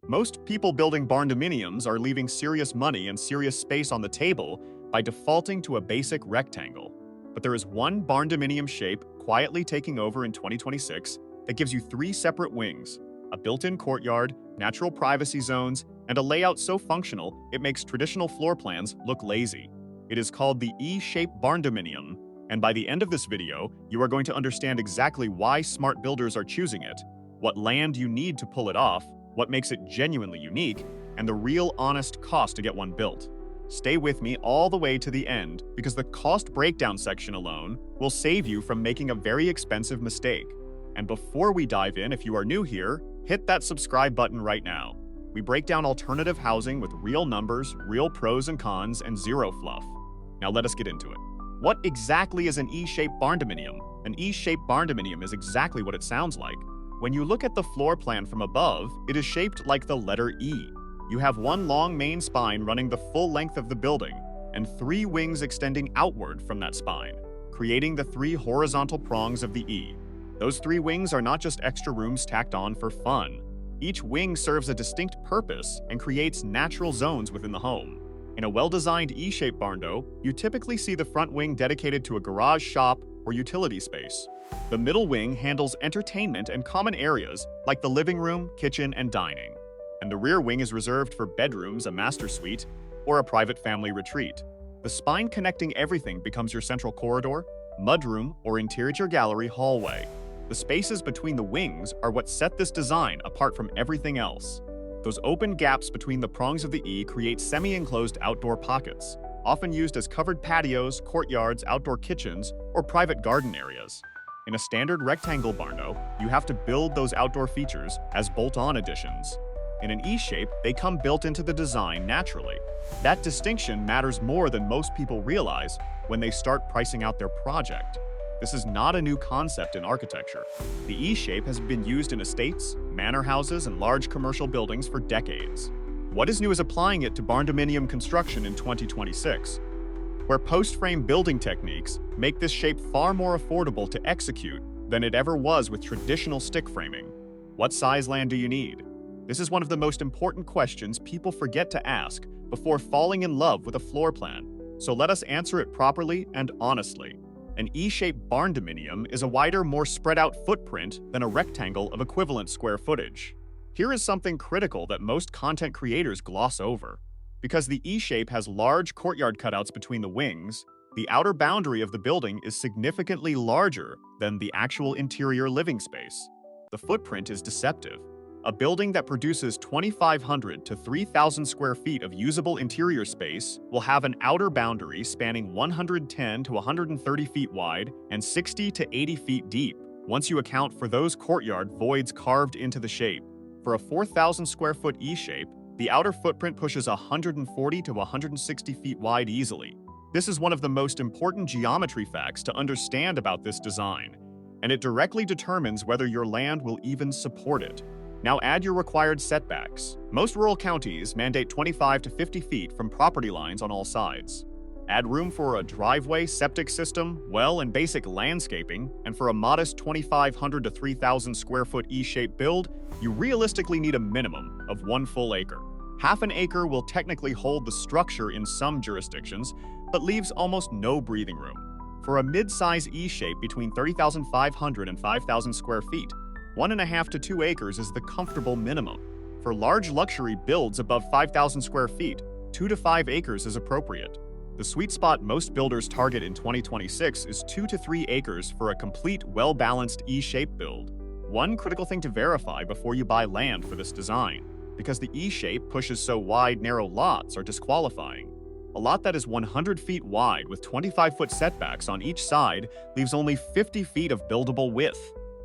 Most people building barndominiums are leaving serious money and serious space on the table by defaulting to a basic rectangle. But there is one barndominium shape quietly taking over in 2026 that gives you three separate wings, a built-in courtyard, natural privacy zones, and a layout so functional it makes traditional floor plans look lazy. It is called the E-shaped barndominium, and by the end of this video, you are going to understand exactly why smart builders are choosing it, what land you need to pull it off, what makes it genuinely unique, and the real honest cost to get one built. Stay with me all the way to the end because the cost breakdown section alone will save you from making a very expensive mistake. And before we dive in, if you are new here, hit that subscribe button right now. We break down alternative housing with real numbers, real pros and cons, and zero fluff. Now let us get into it. What exactly is an E-shaped barndominium? An E-shaped barndominium is exactly what it sounds like. When you look at the floor plan from above, it is shaped like the letter E. You have one long main spine running the full length of the building, and three wings extending outward from that spine, creating the three horizontal prongs of the E. Those three wings are not just extra rooms tacked on for fun. Each wing serves a distinct purpose and creates natural zones within the home. In a well-designed E-shaped barndo, you typically see the front wing dedicated to a garage, shop, or utility space. The middle wing handles entertainment and common areas like the living room, kitchen, and dining. And the rear wing is reserved for bedrooms, a master suite, or a private family retreat. The spine connecting everything becomes your central corridor, mudroom, or interior gallery hallway. The spaces between the wings are what set this design apart from everything else. Those open gaps between the prongs of the E create semi-enclosed outdoor pockets, often used as covered patios, courtyards, outdoor kitchens, or private garden areas. In a standard rectangle barndo, you have to build those outdoor features as bolt-on additions. In an E-shape, they come built into the design naturally. That distinction matters more than most people realize when they start pricing out their project. This is not a new concept in architecture. The E-shape has been used in estates, manor houses, and large commercial buildings for decades. What is new is applying it to barndominium construction in 2026, where post-frame building techniques make this shape far more affordable to execute than it ever was with traditional stick framing. What size land do you need? This is one of the most important questions people forget to ask before falling in love with a floor plan, so let us answer it properly and honestly. An E-shaped barndominium is a wider, more spread-out footprint than a rectangle of equivalent square footage. Here is something critical that most content creators gloss over. Because the E-shape has large courtyard cutouts between the wings, the outer boundary of the building is significantly larger than the actual interior living space. The footprint is deceptive. A building that produces 2,500 to 3,000 square feet of usable interior space will have an outer boundary spanning 110 to 130 feet wide and 60 to 80 feet deep, once you account for those courtyard voids carved into the shape. For a 4,000 square foot E-shape, the outer footprint pushes 140 to 160 feet wide easily. This is one of the most important geometry facts to understand about this design, and it directly determines whether your land will even support it. Now add your required setbacks. Most rural counties mandate 25 to 50 feet from property lines on all sides. Add room for a driveway, septic system, well, and basic landscaping, and for a modest 2,500 to 3,000 square foot E-shaped build, you realistically need a minimum of 1 full acre. Half an acre will technically hold the structure in some jurisdictions, but leaves almost no breathing room. For a mid-size E-shape between 30,500 and 5,000 square feet, 1.5 to 2 acres is the comfortable minimum. For large luxury builds above 5,000 square feet, 2 to 5 acres is appropriate. The sweet spot most builders target in 2026 is 2 to 3 acres for a complete, well-balanced E-shaped build. One critical thing to verify before you buy land for this design, because the E-shape pushes so wide, narrow lots are disqualifying. A lot that is 100 feet wide with 25-foot setbacks on each side leaves only 50 feet of buildable width.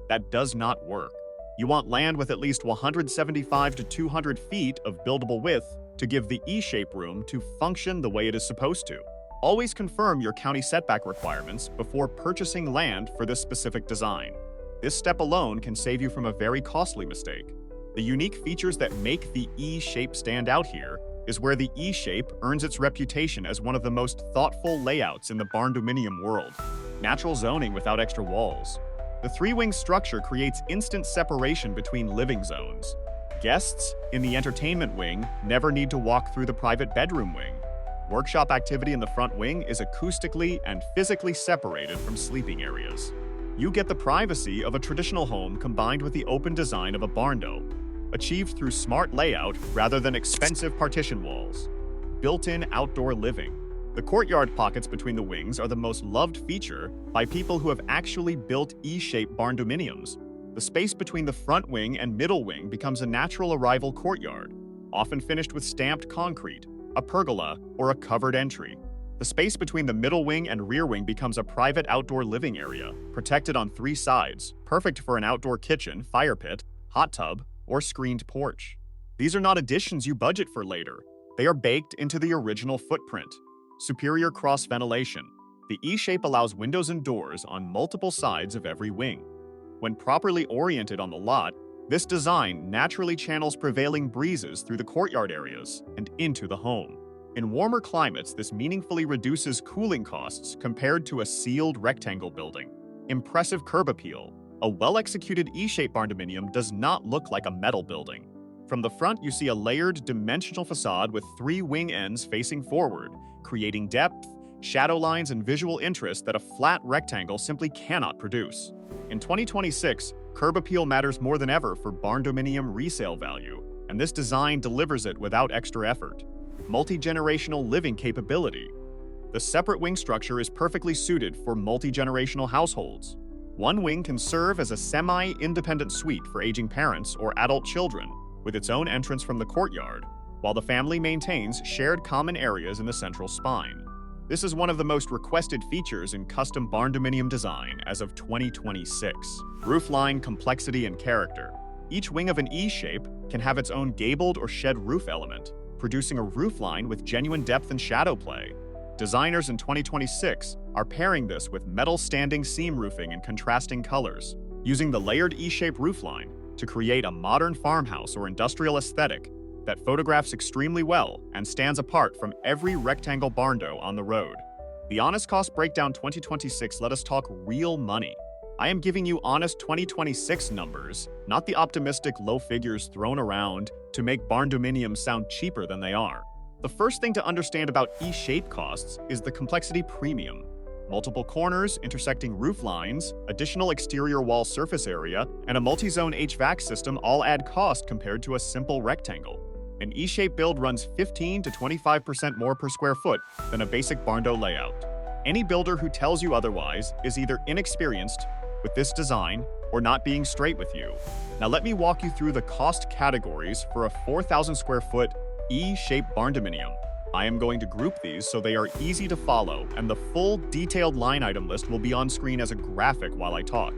That does not work. You want land with at least 175 to 200 feet of buildable width to give the E-shape room to function the way it is supposed to. Always confirm your county setback requirements before purchasing land for this specific design. This step alone can save you from a very costly mistake. The unique features that make the E-shape stand out here is where the E-shape earns its reputation as one of the most thoughtful layouts in the barndominium world. Natural zoning without extra walls. The three-wing structure creates instant separation between living zones. Guests in the entertainment wing never need to walk through the private bedroom wing. Workshop activity in the front wing is acoustically and physically separated from sleeping areas. You get the privacy of a traditional home combined with the open design of a barndo, achieved through smart layout rather than expensive partition walls. Built-in outdoor living. The courtyard pockets between the wings are the most loved feature by people who have actually built E-shaped barndominiums. The space between the front wing and middle wing becomes a natural arrival courtyard, often finished with stamped concrete, a pergola, or a covered entry. The space between the middle wing and rear wing becomes a private outdoor living area, protected on 3 sides, perfect for an outdoor kitchen, fire pit, hot tub, or screened porch. These are not additions you budget for later. They are baked into the original footprint. Superior cross-ventilation. The E-shape allows windows and doors on multiple sides of every wing. When properly oriented on the lot, this design naturally channels prevailing breezes through the courtyard areas and into the home. In warmer climates, this meaningfully reduces cooling costs compared to a sealed rectangle building. Impressive curb appeal. A well-executed E-shaped barndominium does not look like a metal building. From the front, you see a layered, dimensional facade with 3 wing ends facing forward, creating depth, shadow lines, and visual interest that a flat rectangle simply cannot produce. In 2026, curb appeal matters more than ever for barndominium resale value, and this design delivers it without extra effort. Multi-generational living capability. The separate wing structure is perfectly suited for multi-generational households. One wing can serve as a semi-independent suite for aging parents or adult children, with its own entrance from the courtyard, while the family maintains shared common areas in the central spine. This is one of the most requested features in custom barndominium design as of 2026. Roofline complexity and character. Each wing of an E-shape can have its own gabled or shed roof element, producing a roofline with genuine depth and shadow play. Designers in 2026 are pairing this with metal standing seam roofing in contrasting colors, using the layered E-shaped roofline to create a modern farmhouse or industrial aesthetic that photographs extremely well and stands apart from every rectangle barndo on the road. The Honest Cost Breakdown 2026 let us talk real money. I am giving you honest 2026 numbers, not the optimistic low figures thrown around to make barndominiums sound cheaper than they are. The first thing to understand about E-shape costs is the complexity premium. Multiple corners, intersecting roof lines, additional exterior wall surface area, and a multi-zone HVAC system all add cost compared to a simple rectangle. An E-shape build runs 15 to 25% more per square foot than a basic barndo layout. Any builder who tells you otherwise is either inexperienced with this design or not being straight with you. Now let me walk you through the cost categories for a 4,000 square foot E-shaped barndominium. I am going to group these so they are easy to follow, and the full detailed line item list will be on screen as a graphic while I talk.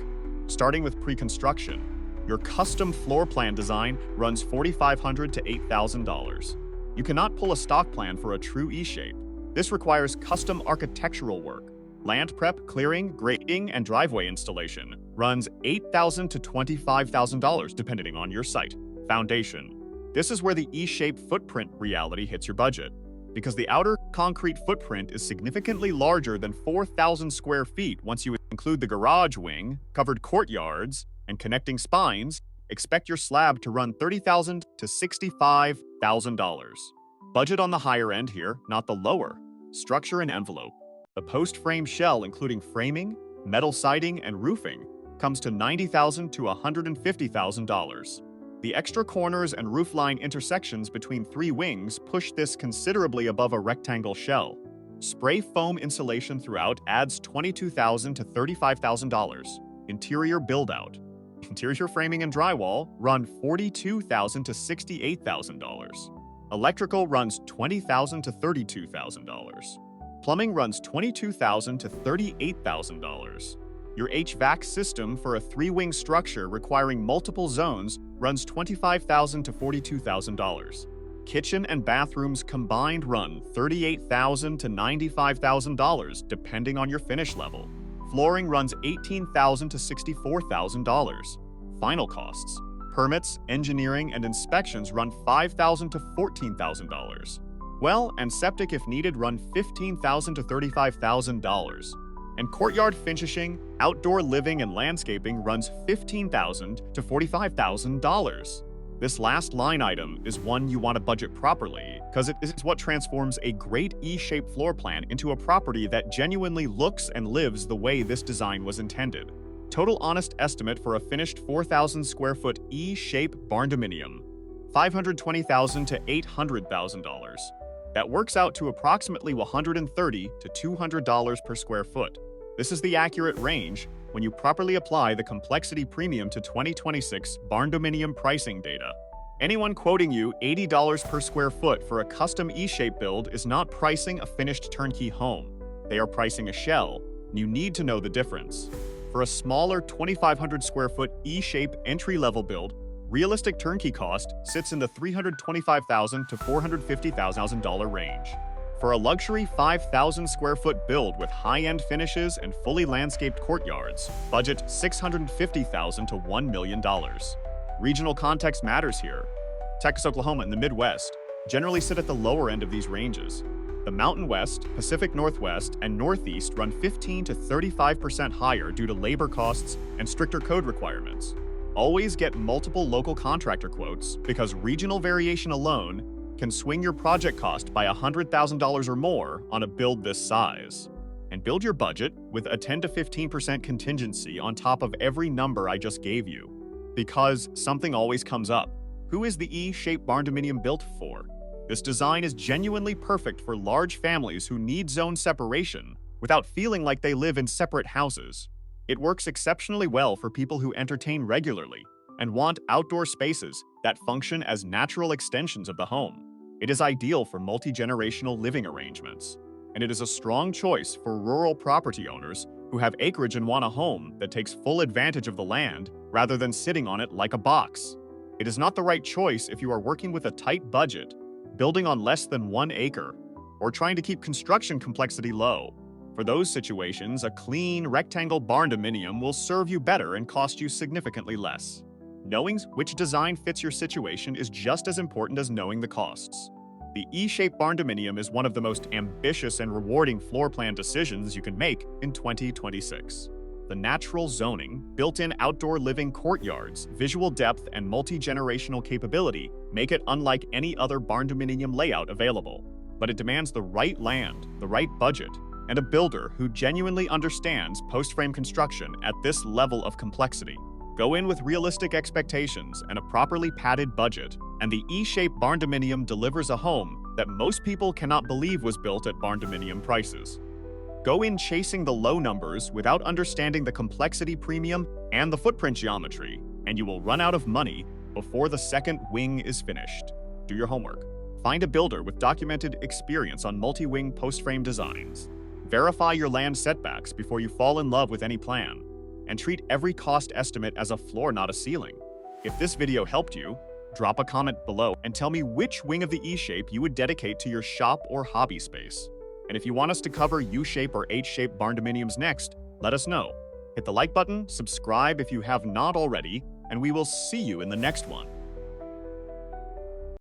Starting with pre-construction, your custom floor plan design runs $4,500 to $8,000. You cannot pull a stock plan for a true E-shape. This requires custom architectural work. Land prep, clearing, grading, and driveway installation runs $8,000 to $25,000 depending on your site. Foundation. This is where the E-shaped footprint reality hits your budget, because the outer concrete footprint is significantly larger than 4,000 square feet once you include the garage wing, covered courtyards, and connecting spines. Expect your slab to run $30,000 to $65,000. Budget on the higher end here, not the lower. Structure and envelope. The post-frame shell, including framing, metal siding, and roofing, comes to $90,000 to $150,000. The extra corners and roofline intersections between 3 wings push this considerably above a rectangle shell. Spray foam insulation throughout adds $22,000 to $35,000. Interior build-out. Interior framing and drywall run $42,000 to $68,000. Electrical runs $20,000 to $32,000. Plumbing runs $22,000 to $38,000. Your HVAC system for a 3-wing structure requiring multiple zones runs $25,000 to $42,000. Kitchen and bathrooms combined run $38,000 to $95,000 depending on your finish level. Flooring runs $18,000 to $64,000. Final costs. Permits, engineering, and inspections run $5,000 to $14,000. Well and septic, if needed, run $15,000 to $35,000. And courtyard finishing, outdoor living, and landscaping runs $15,000 to $45,000. This last line item is one you want to budget properly, because it is what transforms a great E-shaped floor plan into a property that genuinely looks and lives the way this design was intended. Total honest estimate for a finished 4,000 square foot E-shaped barndominium, $520,000 to $800,000. That works out to approximately $130 to $200 per square foot. This is the accurate range when you properly apply the complexity premium to 2026 barndominium pricing data. Anyone quoting you $80 per square foot for a custom E-shape build is not pricing a finished turnkey home. They are pricing a shell, and you need to know the difference. For a smaller 2,500 square foot E-shape entry-level build, realistic turnkey cost sits in the $325,000 to $450,000 range. For a luxury 5,000 square foot build with high-end finishes and fully landscaped courtyards, budget $650,000 to $1 million. Regional context matters here. Texas, Oklahoma, and the Midwest generally sit at the lower end of these ranges. The Mountain West, Pacific Northwest, and Northeast run 15 to 35% higher due to labor costs and stricter code requirements. Always get multiple local contractor quotes because regional variation alone can swing your project cost by $100,000 or more on a build this size. And build your budget with a 10 to 15% contingency on top of every number I just gave you. Because something always comes up. Who is the E-shaped barndominium built for? This design is genuinely perfect for large families who need zone separation without feeling like they live in separate houses. It works exceptionally well for people who entertain regularly and want outdoor spaces that function as natural extensions of the home. It is ideal for multi-generational living arrangements, and it is a strong choice for rural property owners who have acreage and want a home that takes full advantage of the land rather than sitting on it like a box. It is not the right choice if you are working with a tight budget, building on less than 1 acre, or trying to keep construction complexity low. For those situations, a clean, rectangle barndominium will serve you better and cost you significantly less. Knowing which design fits your situation is just as important as knowing the costs. The E-shaped barndominium is one of the most ambitious and rewarding floor plan decisions you can make in 2026. The natural zoning, built-in outdoor living courtyards, visual depth, and multi-generational capability make it unlike any other barndominium layout available. But it demands the right land, the right budget, and a builder who genuinely understands post-frame construction at this level of complexity. Go in with realistic expectations and a properly padded budget, and the E-shaped barndominium delivers a home that most people cannot believe was built at barndominium prices. Go in chasing the low numbers without understanding the complexity premium and the footprint geometry, and you will run out of money before the second wing is finished. Do your homework. Find a builder with documented experience on multi-wing post-frame designs. Verify your land setbacks before you fall in love with any plan, and treat every cost estimate as a floor, not a ceiling. If this video helped you, drop a comment below and tell me which wing of the E-shape you would dedicate to your shop or hobby space. And if you want us to cover U-shape or H-shape barndominiums next, let us know. Hit the like button, subscribe if you have not already, and we will see you in the next one.